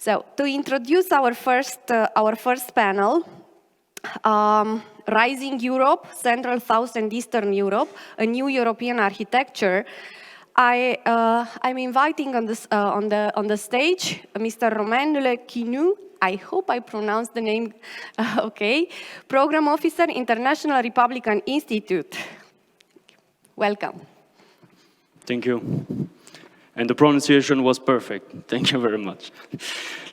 So, to introduce our first panel, Rising Europe, Central, South and Eastern Europe, a new European architecture, I'm inviting on the stage Mr. Romain Le Quinu. I hope I pronounced the name okay. Program Officer, International Republican Institute. Welcome. Thank you. And the pronunciation was perfect. Thank you very much.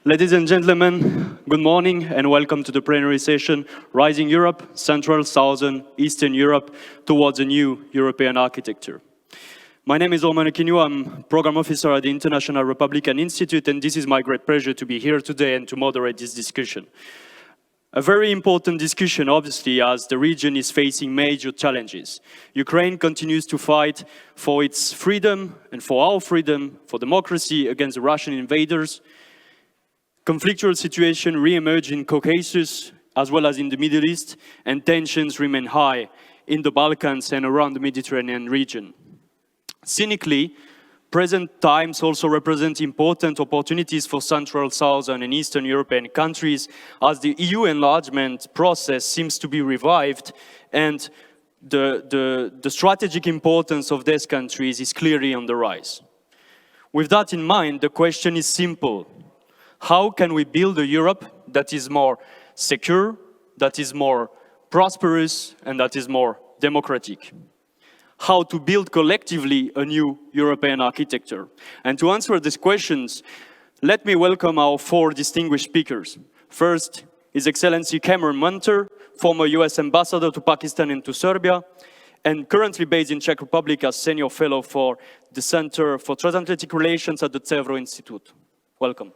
Ladies and gentlemen, good morning and welcome to the plenary session, Rising Europe, Central, Southern, Eastern Europe, towards a new European architecture. My name is Romain Le Quinu. I'm Program Officer at the International Republican Institute, and this is my great pleasure to be here today and to moderate this discussion. A very important discussion, obviously, as the region is facing major challenges. Ukraine continues to fight for its freedom and for our freedom, for democracy against the Russian invaders. Conflictual situation re-emerge in Caucasus, as well as in the Middle East, and tensions remain high in the Balkans and around the Mediterranean region. Cynically, present times also represent important opportunities for Central, Southern and Eastern European countries as the EU enlargement process seems to be revived and the strategic importance of these countries is clearly on the rise. With that in mind, the question is simple. How can we build a Europe that is more secure, that is more prosperous and that is more democratic? How to build collectively a new European architecture. And to answer these questions, let me welcome our four distinguished speakers. First, His Excellency Cameron Munter, former US Ambassador to Pakistan and to Serbia, and currently based in Czech Republic as Senior Fellow for the Center for Transatlantic Relations at the Cevro Institute. Welcome.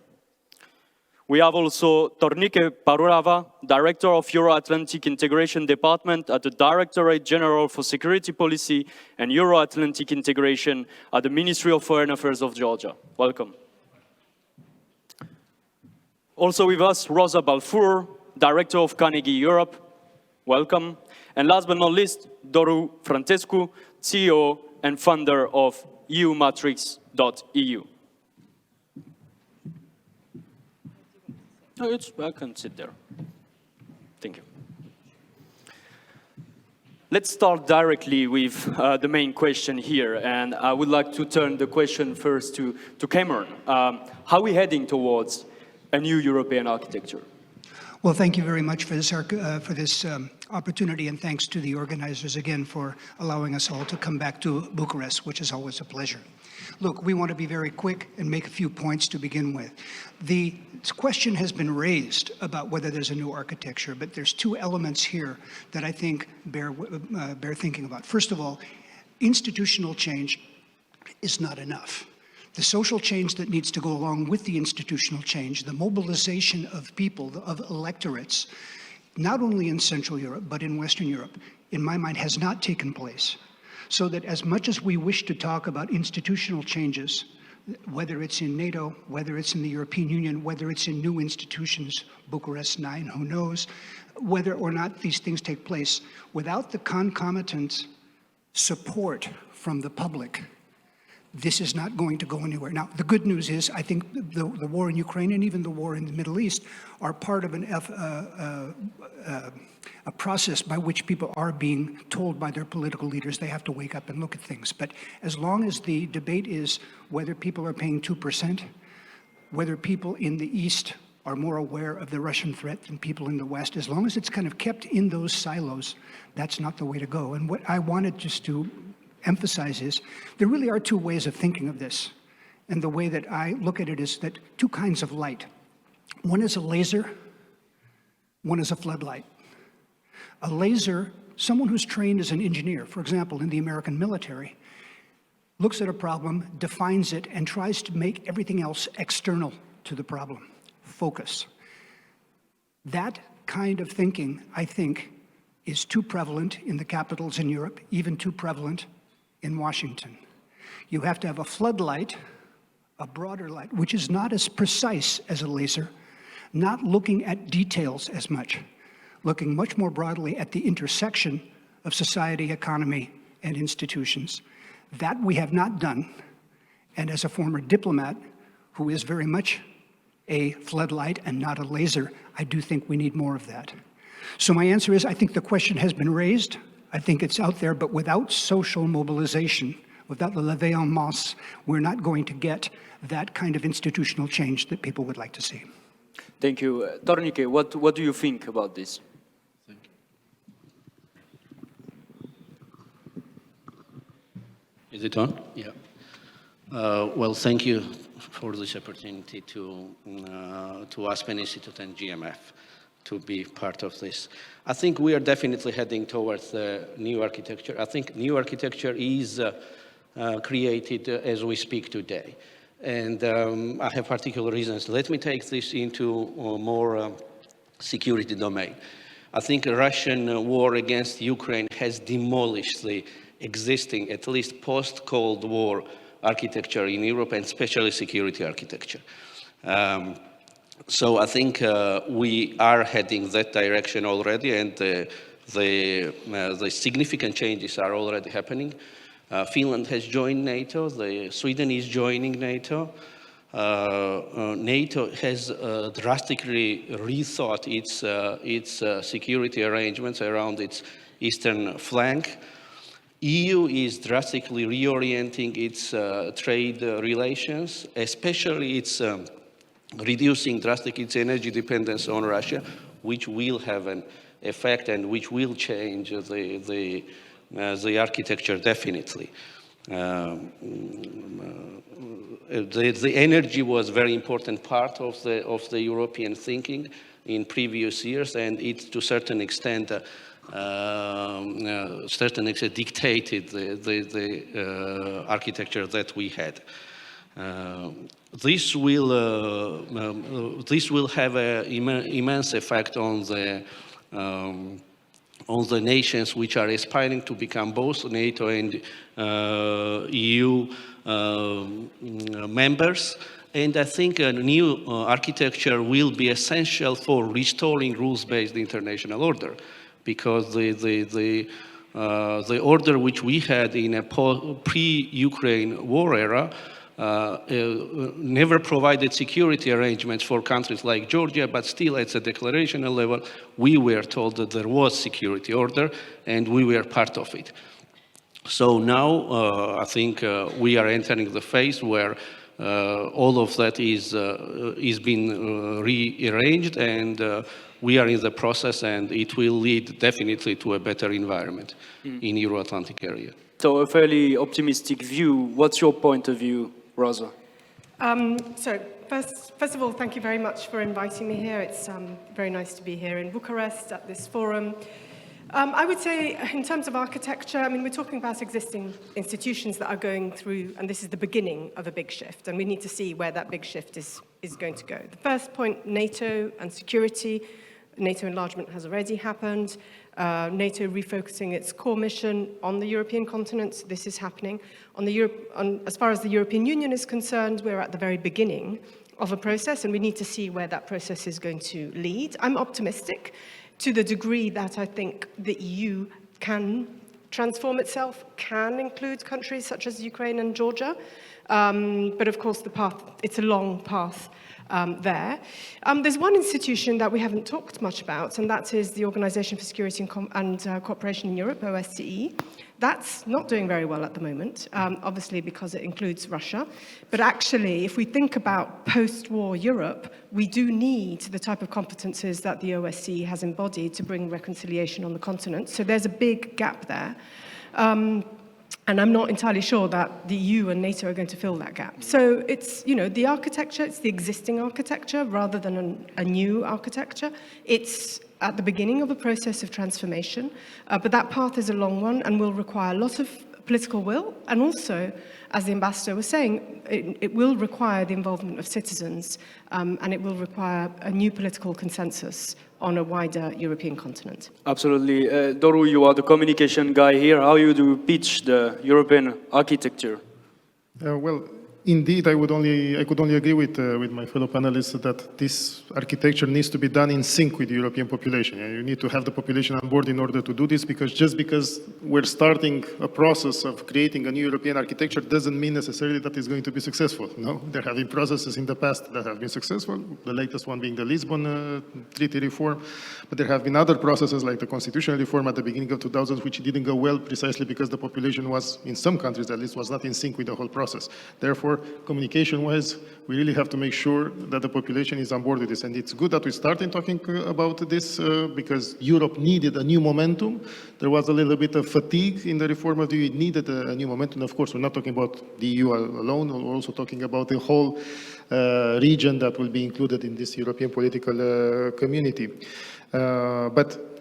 We have also Tornike Parurava, Director of Euro-Atlantic Integration Department at the Directorate General for Security Policy and Euro-Atlantic Integration at the Ministry of Foreign Affairs of Georgia. Welcome. Also with us, Rosa Balfour, Director of Carnegie Europe. Welcome. And last but not least, Doru Frantescu, CEO and founder of EUmatrix.eu. No, I can sit there. Thank you. Let's start directly with the main question here, and I would like to turn the question first to Cameron. How are we heading towards a new European architecture? Well, thank you very much for this opportunity, and thanks to the organizers again for allowing us all to come back to Bucharest, which is always a pleasure. Look, we want to be very quick and make a few points to begin with. The question has been raised about whether there's a new architecture, but there's two elements here that I think bear thinking about. First of all, institutional change is not enough. The social change that needs to go along with the institutional change, the mobilization of people, of electorates, not only in Central Europe, but in Western Europe, in my mind, has not taken place. So that as much as we wish to talk about institutional changes, whether it's in NATO, whether it's in the European Union, whether it's in new institutions, Bucharest 9, who knows, whether or not these things take place, without the concomitant support from the public, this is not going to go anywhere. Now, the good news is, I think the war in Ukraine and even the war in the Middle East are part of a process by which people are being told by their political leaders they have to wake up and look at things. But as long as the debate is whether people are paying 2%, whether people in the East are more aware of the Russian threat than people in the West, as long as it's kind of kept in those silos, that's not the way to go. And what I wanted just to emphasize is there really are two ways of thinking of this. And the way that I look at it is that two kinds of light. One is a laser, one is a floodlight. A laser, someone who's trained as an engineer, for example, in the American military, looks at a problem, defines it, and tries to make everything else external to the problem. Focus. That kind of thinking, I think, is too prevalent in the capitals in Europe, even too prevalent in Washington. You have to have a floodlight, a broader light, which is not as precise as a laser, not looking at details as much, looking much more broadly at the intersection of society, economy, and institutions. That we have not done, and as a former diplomat who is very much a floodlight and not a laser. I do think we need more of that. So my answer is, I think the question has been raised. I think it's out there, but without social mobilization, without the levée en masse, we're not going to get that kind of institutional change that people would like to see. Thank you. Tornike, what do you think about this? Is it on? Yeah. Well, thank you for this opportunity to Aspen Institute and GMF to be part of this. I think we are definitely heading towards the new architecture. I think new architecture is created as we speak today. And I have particular reasons. Let me take this into more security domain. I think a Russian war against Ukraine has demolished the existing, at least post-Cold War, architecture in Europe, and especially security architecture. So I think we are heading that direction already, and the significant changes are already happening. Finland has joined NATO. Sweden is joining NATO. NATO has drastically rethought its security arrangements around its eastern flank. EU is drastically reorienting its trade relations, especially its reducing drastically its energy dependence on Russia, which will have an effect and which will change the architecture definitely. The energy was a very important part of the European thinking in previous years, and it to a certain extent dictated the architecture that we had. This will have an immense effect on the nations which are aspiring to become both NATO and EU members. And I think a new architecture will be essential for restoring rules-based international order, because the order which we had in a pre-Ukraine war era never provided security arrangements for countries like Georgia, but still at the declarational level, we were told that there was security order and we were part of it. So now I think we are entering the phase where all of that is being rearranged, and we are in the process, and it will lead definitely to a better environment in Euro-Atlantic area. So a fairly optimistic view. What's your point of view, Rosa? So first of all, thank you very much for inviting me here. It's very nice to be here in Bucharest at this forum. I would say in terms of architecture, I mean, we're talking about existing institutions that are going through, and this is the beginning of a big shift, and we need to see where that big shift is going to go. The first point, NATO and security. NATO enlargement has already happened. NATO refocusing its core mission on the European continent. This is happening. As far as the European Union is concerned, we're at the very beginning of a process, and we need to see where that process is going to lead. I'm optimistic to the degree that I think the EU can transform itself, can include countries such as Ukraine and Georgia. But of course, it's a long path there. There's one institution that we haven't talked much about, and that is the Organization for Security and Cooperation in Europe, OSCE. That's not doing very well at the moment, obviously because it includes Russia. But actually, if we think about post-war Europe, we do need the type of competences that the OSCE has embodied to bring reconciliation on the continent. So there's a big gap there. And I'm not entirely sure that the EU and NATO are going to fill that gap. So it's, the architecture, it's the existing architecture rather than a new architecture. It's at the beginning of a process of transformation, but that path is a long one and will require a lot of political will, and also, as the ambassador was saying, it will require the involvement of citizens, and it will require a new political consensus on a wider European continent. Absolutely. Doru, you are the communication guy here. How do you pitch the European architecture? Well, Indeed, I could only agree with my fellow panelists that this architecture needs to be done in sync with the European population. You need to have the population on board in order to do this, because just because we're starting a process of creating a new European architecture doesn't mean necessarily that it's going to be successful. No, there have been processes in the past that have been successful, the latest one being the Lisbon Treaty reform, but there have been other processes like the constitutional reform at the beginning of 2000s, which didn't go well precisely because the population was, in some countries at least, was not in sync with the whole process. Therefore, communication-wise, we really have to make sure that the population is on board with this. And it's good that we started talking about this because Europe needed a new momentum. There was a little bit of fatigue in the reform of the EU. It needed a new momentum. Of course, we're not talking about the EU alone. We're also talking about the whole region that will be included in this European political community. But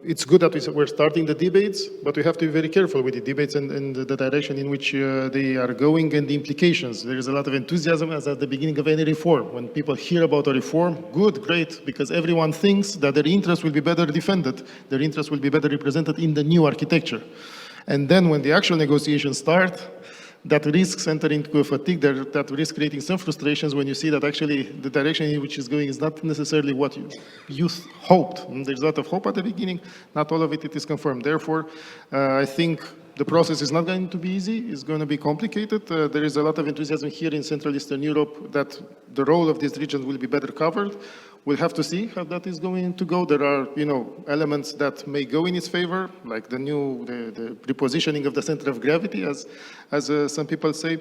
it's good that we're starting the debates, but we have to be very careful with the debates and the direction in which they are going and the implications. There is a lot of enthusiasm as at the beginning of any reform. When people hear about a reform, good, great, because everyone thinks that their interests will be better defended, their interests will be better represented in the new architecture. And then when the actual negotiations start, that risks entering into a fatigue, that risks creating some frustrations when you see that actually the direction in which it's going is not necessarily what you hoped. And there's a lot of hope at the beginning, not all of it is confirmed. Therefore, I think the process is not going to be easy, it's going to be complicated. There is a lot of enthusiasm here in Central Eastern Europe that the role of these regions will be better covered. We'll have to see how that is going to go. There are, elements that may go in its favor, like the repositioning of the center of gravity, as some people say.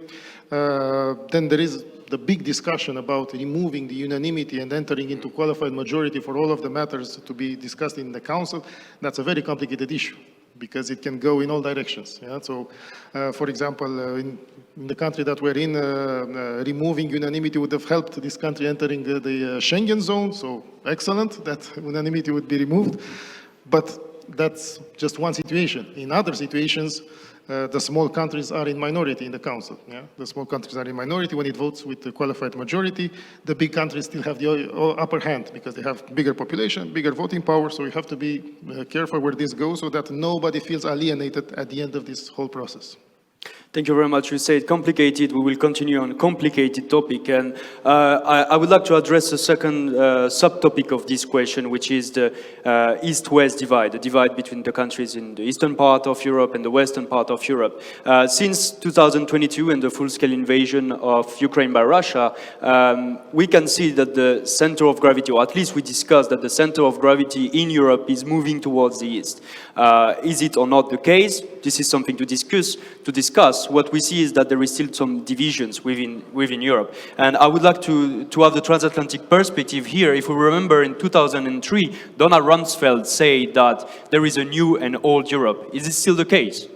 Then there is the big discussion about removing the unanimity and entering into qualified majority for all of the matters to be discussed in the Council. That's a very complicated issue, because it can go in all directions. Yeah? So, for example, in the country that we're in, removing unanimity would have helped this country entering the Schengen zone, so excellent, that unanimity would be removed. But that's just one situation. In other situations, the small countries are in minority in the Council. Yeah? The small countries are in minority when it votes with the qualified majority. The big countries still have the upper hand because they have bigger population, bigger voting power, so you have to be careful where this goes so that nobody feels alienated at the end of this whole process. Thank you very much. You said complicated. We will continue on a complicated topic. And I would like to address a second subtopic of this question, which is the East-West divide, the divide between the countries in the eastern part of Europe and the western part of Europe. Since 2022 and the full-scale invasion of Ukraine by Russia, we can see that the center of gravity, or at least we discussed that the center of gravity in Europe is moving towards the east. Is it or not the case? This is something to discuss. What we see is that there is still some divisions within Europe. And I would like to have the transatlantic perspective here. If we remember in 2003, Donald Rumsfeld said that there is a new and old Europe. Is it still the case?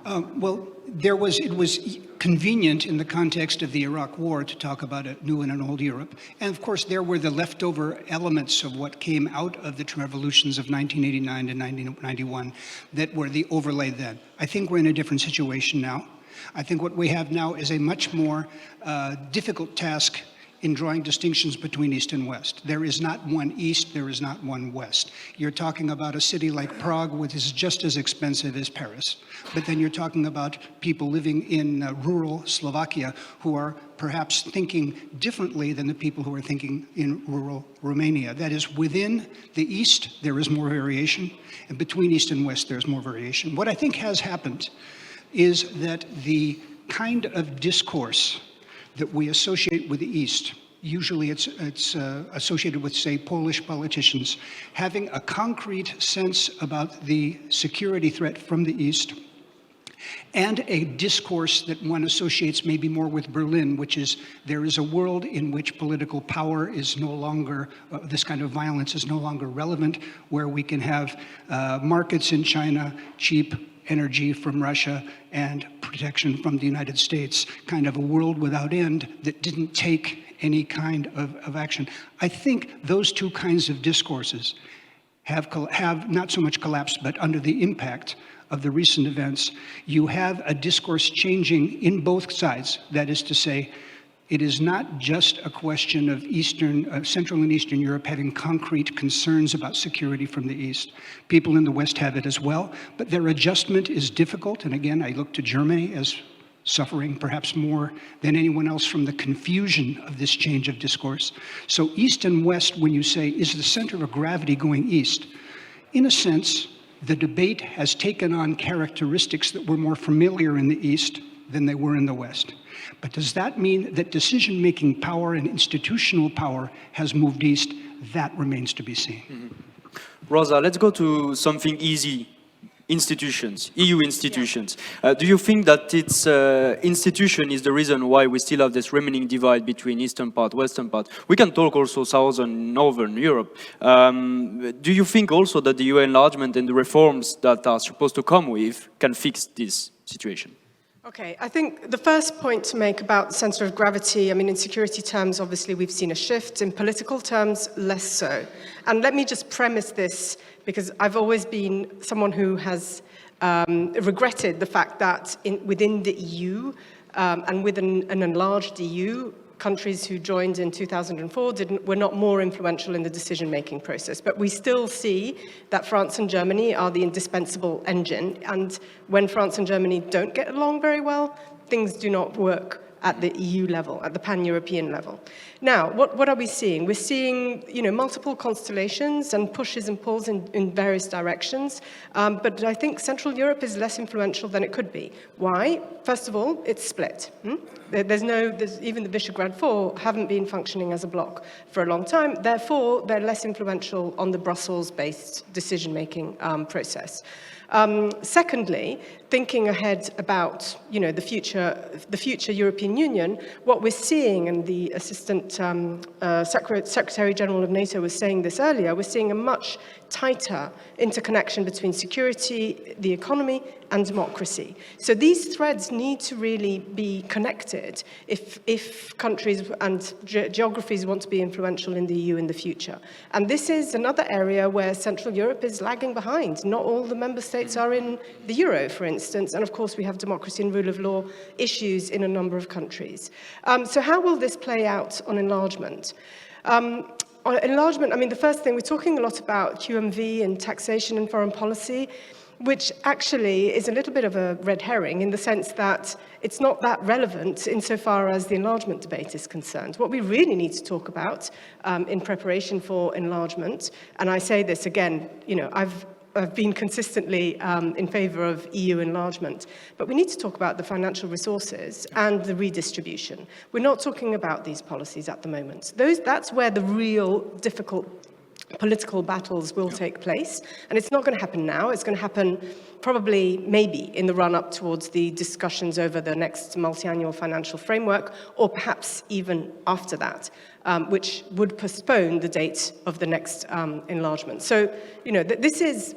Well, it was convenient in the context of the Iraq War to talk about a new and an old Europe. And of course, there were the leftover elements of what came out of the revolutions of 1989 to 1991 that were the overlay then. I think we're in a different situation now. I think what we have now is a much more difficult task in drawing distinctions between East and West. There is not one East, there is not one West. You're talking about a city like Prague, which is just as expensive as Paris. But then you're talking about people living in rural Slovakia who are perhaps thinking differently than the people who are thinking in rural Romania. That is, within the East, there is more variation, and between East and West, there's more variation. What I think has happened is that the kind of discourse that we associate with the East, usually it's associated with, say, Polish politicians, having a concrete sense about the security threat from the East, and a discourse that one associates maybe more with Berlin, which is there is a world in which political power is no longer, this kind of violence is no longer relevant, where we can have markets in China, cheap energy from Russia, and protection from the United States, kind of a world without end that didn't take any kind of action. I think those two kinds of discourses have not so much collapsed, but under the impact of the recent events, you have a discourse changing in both sides. That is to say, it is not just a question of Central and Eastern Europe having concrete concerns about security from the East. People in the West have it as well, but their adjustment is difficult. And again, I look to Germany as suffering perhaps more than anyone else from the confusion of this change of discourse. So East and West, when you say, is the center of gravity going east? In a sense, the debate has taken on characteristics that were more familiar in the East than they were in the West. But does that mean that decision-making power and institutional power has moved east? That remains to be seen. Rosa, let's go to something easy. Institutions, EU institutions. Do you think that its institution is the reason why we still have this remaining divide between eastern part, western part? We can talk also southern, northern Europe. Do you think also that the EU enlargement and the reforms that are supposed to come with can fix this situation? Okay, I think the first point to make about the centre of gravity, I mean, in security terms, obviously, we've seen a shift. In political terms, less so. And let me just premise this, because I've always been someone who has regretted the fact that within the EU and within an enlarged EU, countries who joined in 2004 were not more influential in the decision-making process. But we still see that France and Germany are the indispensable engine. And when France and Germany don't get along very well, things do not work at the EU level, at the pan-European level. Now, what are we seeing? We're seeing, multiple constellations and pushes and pulls in various directions, but I think Central Europe is less influential than it could be. Why? First of all, it's split. Even the Visegrad 4 haven't been functioning as a bloc for a long time, therefore they're less influential on the Brussels-based decision-making process. Secondly, thinking ahead about the future European Union, what we're seeing, and the Assistant Secretary General of NATO was saying this earlier, we're seeing a much tighter interconnection between security, the economy, and democracy. So these threads need to really be connected if countries and geographies want to be influential in the EU in the future. And this is another area where Central Europe is lagging behind. Not all the member states are in the euro, for instance, and of course we have democracy and rule of law issues in a number of countries. So how will this play out on enlargement? On enlargement, I mean, the first thing, we're talking a lot about QMV and taxation and foreign policy, which actually is a little bit of a red herring in the sense that it's not that relevant insofar as the enlargement debate is concerned. What we really need to talk about in preparation for enlargement, and I say this again, I've been consistently in favour of EU enlargement, but we need to talk about the financial resources and the redistribution. We're not talking about these policies at the moment. That's where the real difficult political battles will take place, and it's not going to happen now. It's going to happen probably, maybe, in the run-up towards the discussions over the next multi-annual financial framework, or perhaps even after that, which would postpone the date of the next enlargement. So, this is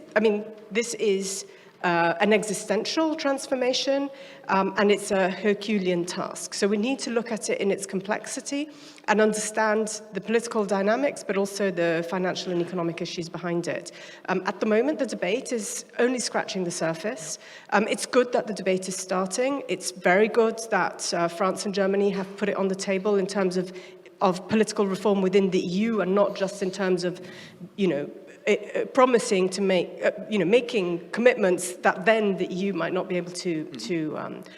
an existential transformation, and it's a Herculean task. So we need to look at it in its complexity and understand the political dynamics, but also the financial and economic issues behind it. At the moment, the debate is only scratching the surface. It's good that the debate is starting. It's very good that France and Germany have put it on the table in terms of political reform within the EU, and not just in terms of, promising to making commitments that then the EU might not be able to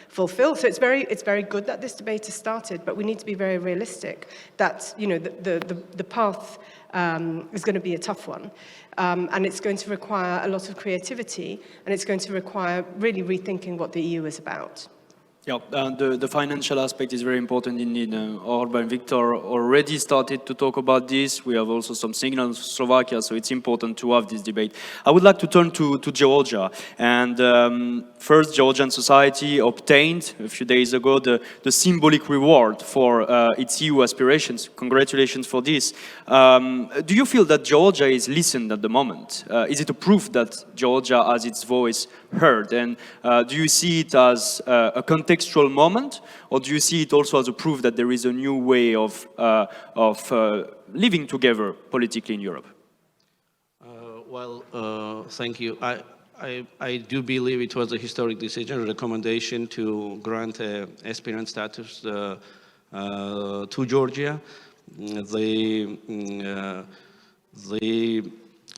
fulfill. So it's very good that this debate has started, but we need to be very realistic that the path is going to be a tough one, and it's going to require a lot of creativity, and it's going to require really rethinking what the EU is about. Yeah, the financial aspect is very important indeed. Orban and Viktor already started to talk about this. We have also some signals from Slovakia, so it's important to have this debate. I would like to turn to Georgia. And first, Georgian society obtained a few days ago the symbolic reward for its EU aspirations. Congratulations for this. Do you feel that Georgia is listened at the moment? Is it a proof that Georgia has its voice heard? And do you see it as a contextual moment, or do you see it also as a proof that there is a new way of living together politically in Europe? Thank you. I do believe it was a historic decision, a recommendation to grant aspirant status to Georgia. The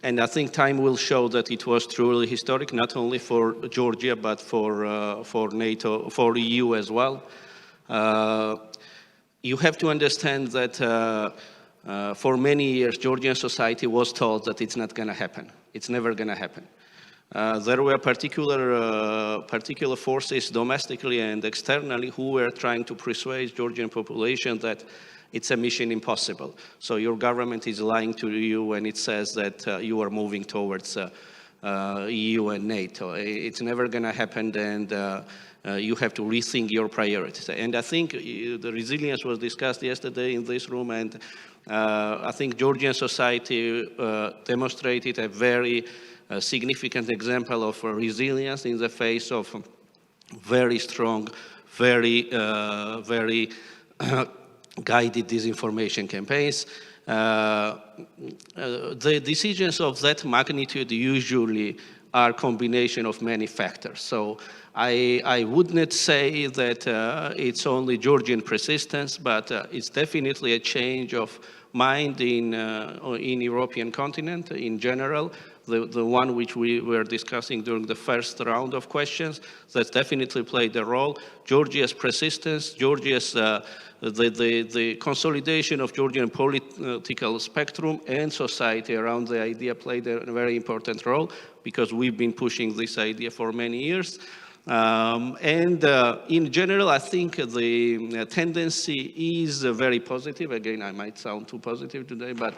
And I think time will show that it was truly historic, not only for Georgia, but for NATO, for EU as well. You have to understand that for many years, Georgian society was told that it's not going to happen. It's never going to happen. There were particular forces domestically and externally who were trying to persuade Georgian population that it's a mission impossible. So your government is lying to you when it says that you are moving towards EU and NATO. It's never going to happen, and you have to rethink your priorities. And I think the resilience was discussed yesterday in this room, and I think Georgian society demonstrated a very significant example of resilience in the face of very strong, very guided disinformation campaigns. The decisions of that magnitude usually are a combination of many factors. So I would not say that it's only Georgian persistence, but it's definitely a change of mind in European continent in general. The one which we were discussing during the first round of questions, that definitely played a role. Georgia's persistence, Georgia's the consolidation of Georgian political spectrum and society around the idea played a very important role, because we've been pushing this idea for many years. In general, I think the tendency is very positive. Again, I might sound too positive today, but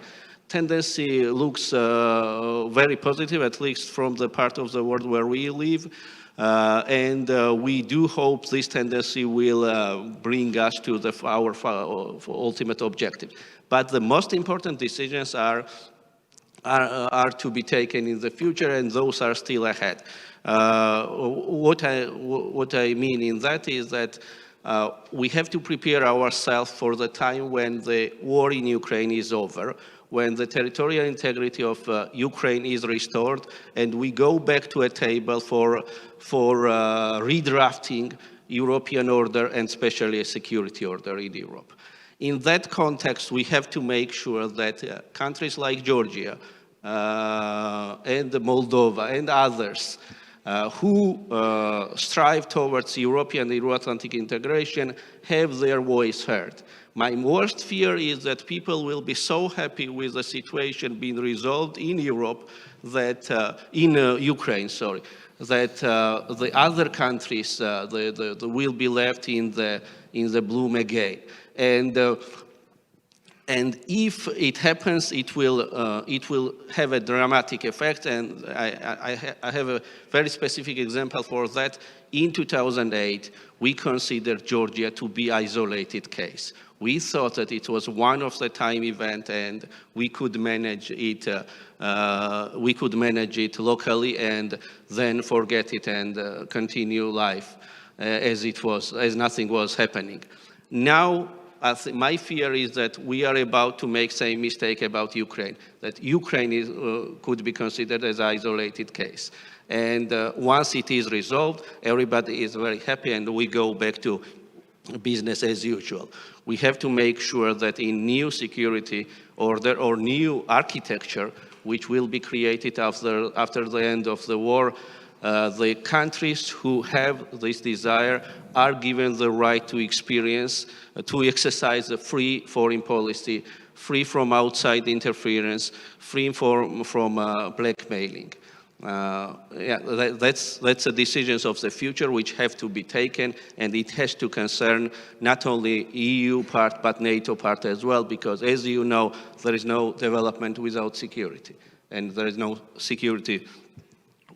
tendency looks very positive, at least from the part of the world where we live. We do hope this tendency will bring us to our ultimate objective. But the most important decisions are to be taken in the future, and those are still ahead. What I mean in that is that we have to prepare ourselves for the time when the war in Ukraine is over, when the territorial integrity of Ukraine is restored, and we go back to a table for redrafting European order, and especially a security order in Europe. In that context, we have to make sure that countries like Georgia and Moldova and others who strive towards European and Euro-Atlantic integration have their voice heard. My worst fear is that people will be so happy with the situation being resolved in Europe, that in Ukraine, sorry, that the other countries will be left in the bloom again. And if it happens, it will have a dramatic effect. And I have a very specific example for that. In 2008, we considered Georgia to be an isolated case. We thought that it was one of the time event, and we could manage it. We could manage it locally, and then forget it and continue life as nothing was happening. Now, my fear is that we are about to make the same mistake about Ukraine, that Ukraine could be considered as an isolated case. And once it is resolved, everybody is very happy, and we go back to business as usual. We have to make sure that in new security order or new architecture, which will be created after the end of the war, the countries who have this desire are given the right to exercise a free foreign policy, free from outside interference, free from blackmailing. That's the decisions of the future which have to be taken, and it has to concern not only EU part but NATO part as well, because as you know, there is no development without security, and there is no security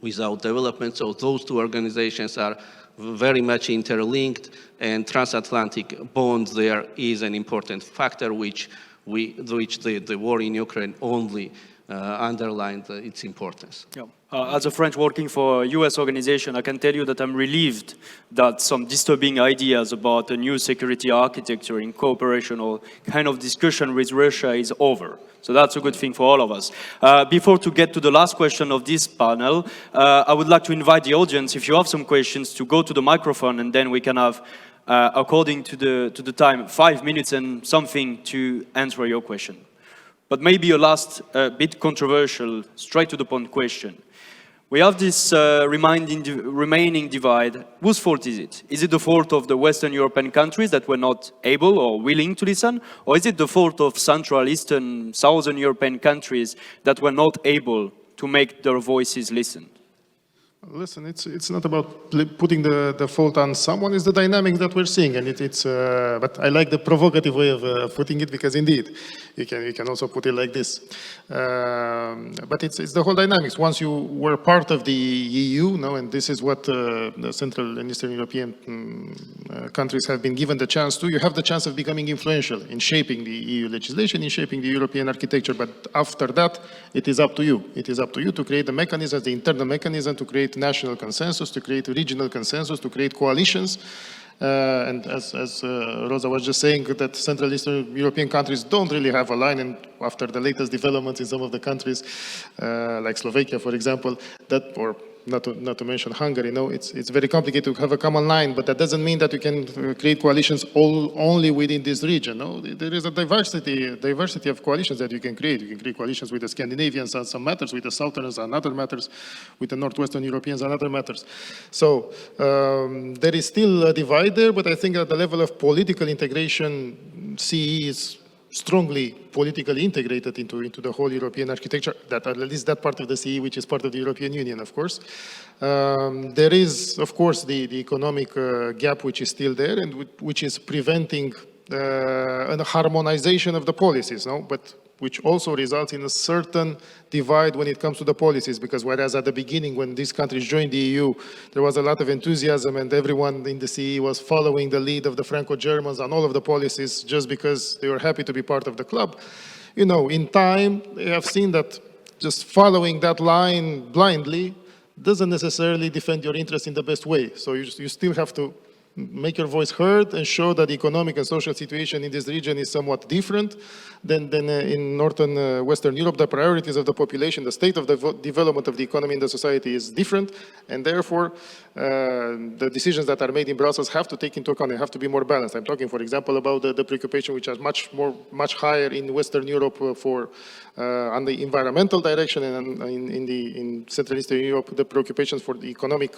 without development. So those two organizations are very much interlinked, and transatlantic bonds there is an important factor which the war in Ukraine only underlined its importance. Yeah. As a French working for a US organization, I can tell you that I'm relieved that some disturbing ideas about a new security architecture in cooperation or kind of discussion with Russia is over. So that's a good thing for all of us. Before to get to the last question of this panel, I would like to invite the audience, if you have some questions, to go to the microphone, and then we can have, according to the time, 5 minutes and something to answer your question. But maybe a last bit controversial, straight to the point question. We have this remaining divide. Whose fault is it? Is it the fault of the Western European countries that were not able or willing to listen? Or is it the fault of Central, Eastern, Southern European countries that were not able to make their voices listened? Listen, it's not about putting the fault on someone. It's the dynamic that we're seeing, and but I like the provocative way of putting it, because indeed, you can also put it like this. But it's the whole dynamics. Once you were part of the EU, and this is what the Central and Eastern European countries have been given the chance to, you have the chance of becoming influential in shaping the EU legislation, in shaping the European architecture. But after that, it is up to you. It is up to you to create the mechanisms, the internal mechanism, to create national consensus, to create regional consensus, to create coalitions. And as Rosa was just saying, that Central Eastern European countries don't really have a line, and after the latest developments in some of the countries, like Slovakia, for example, or not to mention Hungary, it's very complicated to have a common line, but that doesn't mean that you can create coalitions only within this region. There is a diversity of coalitions that you can create. You can create coalitions with the Scandinavians on some matters, with the Southerners on other matters, with the Northwestern Europeans on other matters. So there is still a divide there, but I think at the level of political integration, CE is strongly politically integrated into the whole European architecture, that at least that part of the CE, which is part of the European Union, of course. There is, of course, the economic gap, which is still there, and which is preventing a harmonization of the policies, but which also results in a certain divide when it comes to the policies, because whereas at the beginning, when these countries joined the EU, there was a lot of enthusiasm and everyone in the CE was following the lead of the Franco-Germans on all of the policies just because they were happy to be part of the club. In time, they have seen that just following that line blindly doesn't necessarily defend your interest in the best way. So you still have to make your voice heard and show that the economic and social situation in this region is somewhat different than in Northern Western Europe. The priorities of the population, the state of the development of the economy and the society is different, and therefore the decisions that are made in Brussels have to take into account, they have to be more balanced. I'm talking, for example, about the preoccupation which is much higher in Western Europe on the environmental direction, and in Central Eastern Europe, the preoccupations for the economic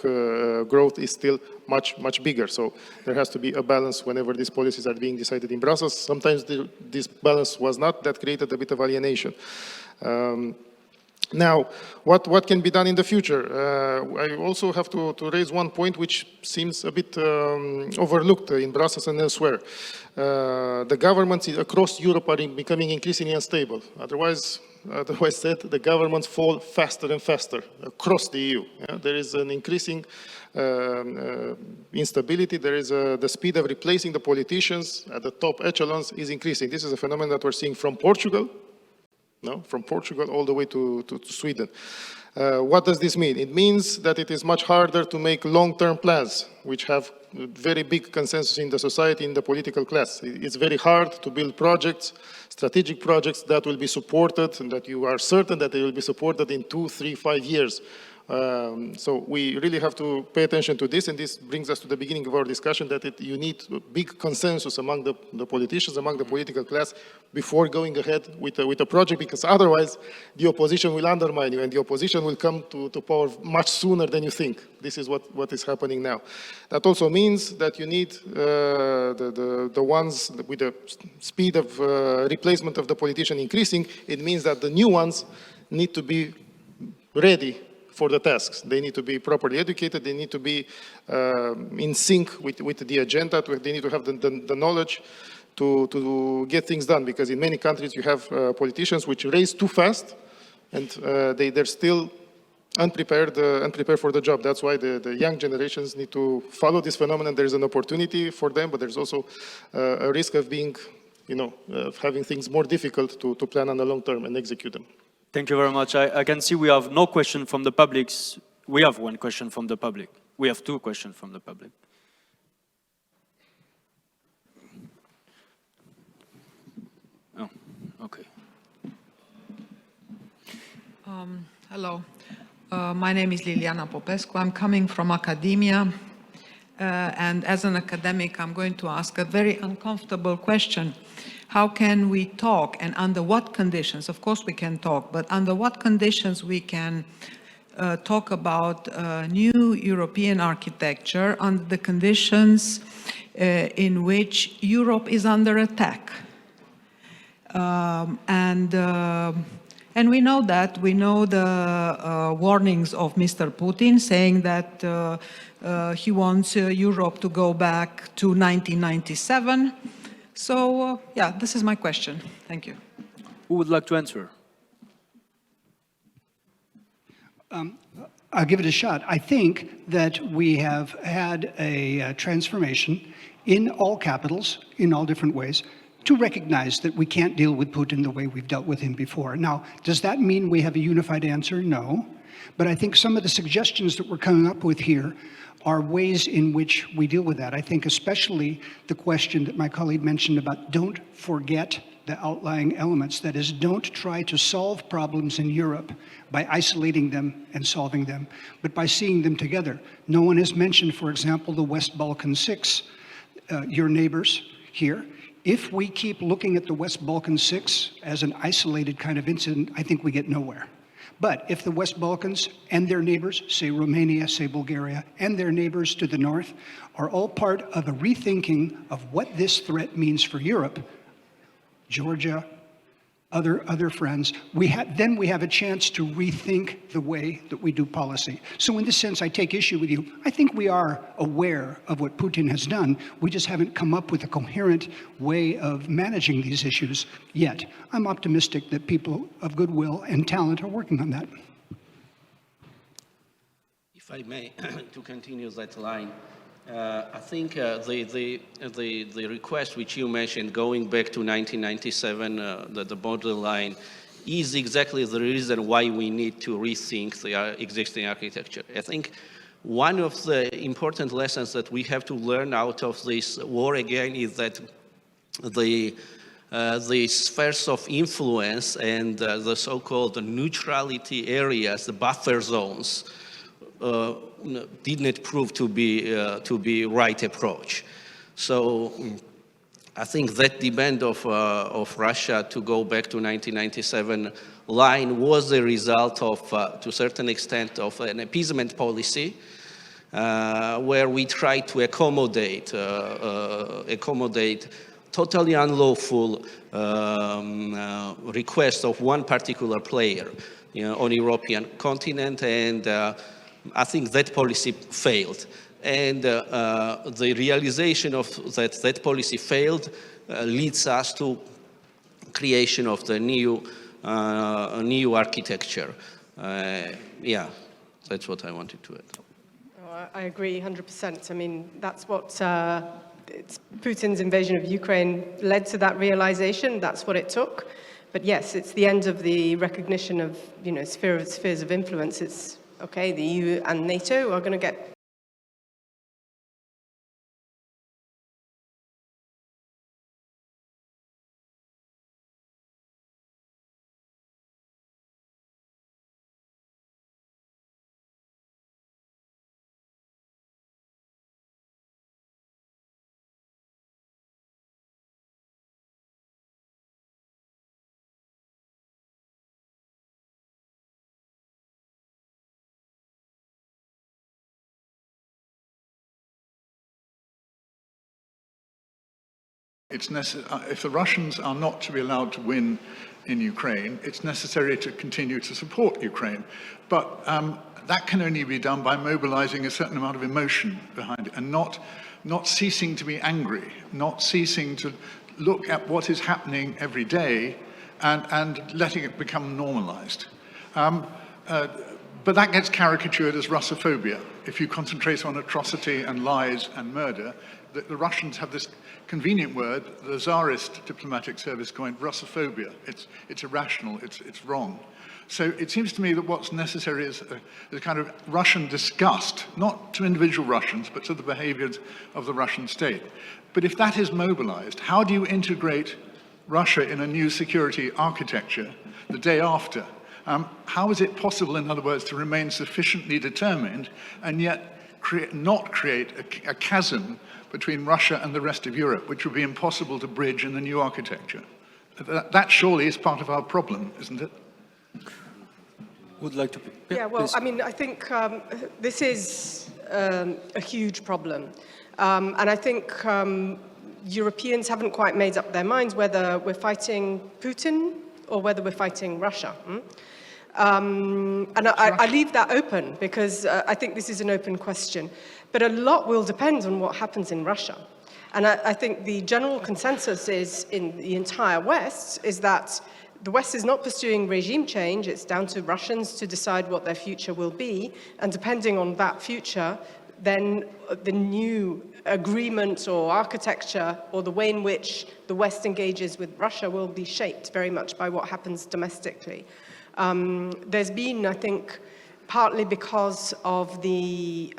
growth is still much bigger. So there has to be a balance whenever these policies are being decided in Brussels. Sometimes this balance was not. That created a bit of alienation. Now, what can be done in the future? I also have to raise one point which seems a bit overlooked in Brussels and elsewhere. The governments across Europe are becoming increasingly unstable. Otherwise said, the governments fall faster and faster across the EU. There is an increasing instability. There is the speed of replacing the politicians at the top echelons is increasing. This is a phenomenon that we're seeing from Portugal. From Portugal all the way to Sweden. What does this mean? It means that it is much harder to make long-term plans, which have very big consensus in the society, in the political class. It's very hard to build projects, strategic projects that will be supported, and that you are certain that they will be supported in 2, 3, 5 years. So we really have to pay attention to this, and this brings us to the beginning of our discussion, that you need big consensus among the politicians, among the political class, before going ahead with a project, because otherwise the opposition will undermine you, and the opposition will come to power much sooner than you think. This is what is happening now. That also means that you need the ones with the speed of replacement of the politician increasing. It means that the new ones need to be ready for the tasks. They need to be properly educated. They need to be in sync with the agenda. They need to have the knowledge to get things done, because in many countries you have politicians which raise too fast, and they're still unprepared for the job. That's why the young generations need to follow this phenomenon. There's an opportunity for them, but there's also a risk of being, having things more difficult to plan on the long term and execute them. Thank you very much. I can see we have no question from the public. We have one question from the public. We have two questions from the public. Oh, okay. Hello. My name is Liliana Popescu. I'm coming from academia. And as an academic, I'm going to ask a very uncomfortable question. how can we talk and under what conditions? Of course we can talk, but under what conditions we can talk about new European architecture under the conditions in which Europe is under attack. And we know that. We know the warnings of Mr. Putin saying that he wants Europe to go back to 1997. So, yeah, this is my question. Thank you. Who would like to answer? I'll give it a shot. I think that we have had a transformation in all capitals, in all different ways, to recognize that we can't deal with Putin the way we've dealt with him before. Now, does that mean we have a unified answer? No. But I think some of the suggestions that we're coming up with here are ways in which we deal with that. I think especially the question that my colleague mentioned about don't forget the outlying elements. That is, don't try to solve problems in Europe by isolating them and solving them, but by seeing them together. No one has mentioned, for example, the West Balkan Six, your neighbors here. If we keep looking at the West Balkan Six as an isolated kind of incident, I think we get nowhere. But if the West Balkans and their neighbors, say Romania, say Bulgaria, and their neighbors to the north, are all part of a rethinking of what this threat means for Europe, Georgia, other friends, then we have a chance to rethink the way that we do policy. So in this sense, I take issue with you. I think we are aware of what Putin has done. We just haven't come up with a coherent way of managing these issues yet. I'm optimistic that people of goodwill and talent are working on that. If I may, to continue that line, I think the request which you mentioned, going back to 1997, the borderline, is exactly the reason why we need to rethink the existing architecture. I think one of the important lessons that we have to learn out of this war again is that the spheres of influence and the so-called neutrality areas, the buffer zones, didn't prove to be right approach. So I think that demand of Russia to go back to 1997 line was the result of, to a certain extent, of an appeasement policy where we try to accommodate totally unlawful requests of one particular player, on European continent, and I think that policy failed. And the realization of that policy failed leads us to creation of the new architecture. Yeah, that's what I wanted to add. Oh, I agree 100%. I mean, that's what Putin's invasion of Ukraine led to, that realization. That's what it took. But yes, it's the end of the recognition of, spheres of influence. It's okay, the EU and NATO are going to get if the Russians are not to be allowed to win in Ukraine, it's necessary to continue to support Ukraine. But that can only be done by mobilizing a certain amount of emotion behind it and not ceasing to be angry, not ceasing to look at what is happening every day and letting it become normalized. But that gets caricatured as Russophobia. If you concentrate on atrocity and lies and murder, the Russians have this convenient word, the Tsarist diplomatic service coined Russophobia. It's irrational, it's wrong. So it seems to me that what's necessary is a kind of Russian disgust, not to individual Russians, but to the behaviors of the Russian state. But if that is mobilized, how do you integrate Russia in a new security architecture the day after? How is it possible, in other words, to remain sufficiently determined and yet not create a chasm between Russia and the rest of Europe, which would be impossible to bridge in the new architecture. That surely is part of our problem, isn't it? Would like to... Yeah, well, please. I mean, I think this is a huge problem. And I think Europeans haven't quite made up their minds whether we're fighting Putin or whether we're fighting Russia. And I leave that open because I think this is an open question. But a lot will depend on what happens in Russia. And I think the general consensus is in the entire West is that the West is not pursuing regime change. It's down to Russians to decide what their future will be. And depending on that future, then the new agreement or architecture or the way in which the West engages with Russia will be shaped very much by what happens domestically. There's been, I think, partly because of the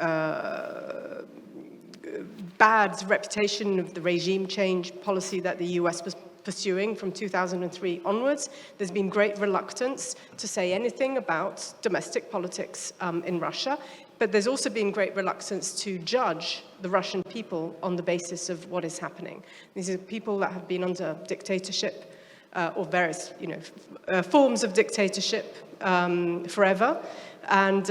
bad reputation of the regime change policy that the US was pursuing from 2003 onwards, there's been great reluctance to say anything about domestic politics in Russia. But there's also been great reluctance to judge the Russian people on the basis of what is happening. These are people that have been under dictatorship or various, forms of dictatorship forever. And,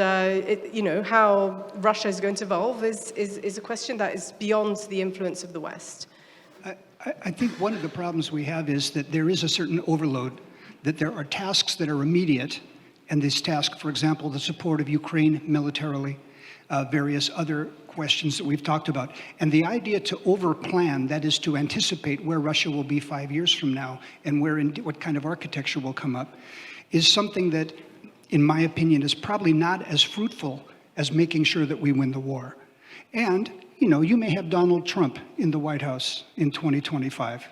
how Russia is going to evolve is a question that is beyond the influence of the West. I think one of the problems we have is that there is a certain overload, that there are tasks that are immediate, and this task, for example, the support of Ukraine militarily, various other questions that we've talked about. And the idea to overplan, that is to anticipate where Russia will be 5 years from now and what kind of architecture will come up, is something that, in my opinion, is probably not as fruitful as making sure that we win the war. And, you may have Donald Trump in the White House in 2025.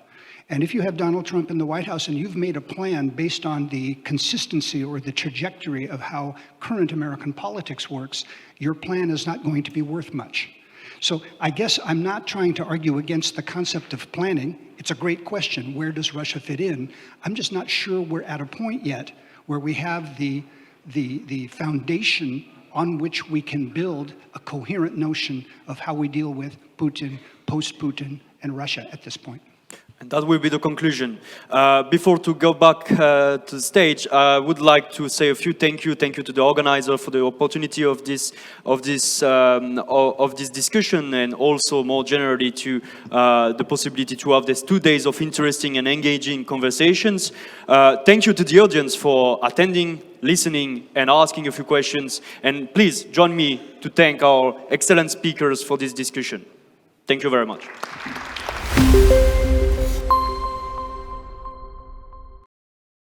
And if you have Donald Trump in the White House and you've made a plan based on the consistency or the trajectory of how current American politics works, your plan is not going to be worth much. So I guess I'm not trying to argue against the concept of planning. It's a great question. Where does Russia fit in? I'm just not sure we're at a point yet where we have the foundation on which we can build a coherent notion of how we deal with Putin, post-Putin, and Russia at this point. And that will be the conclusion. Before to go back to the stage, I would like to say a few thank you to the organizer for the opportunity of this discussion, and also more generally to the possibility to have these 2 days of interesting and engaging conversations. Thank you to the audience for attending, listening, and asking a few questions. And please join me to thank our excellent speakers for this discussion. Thank you very much.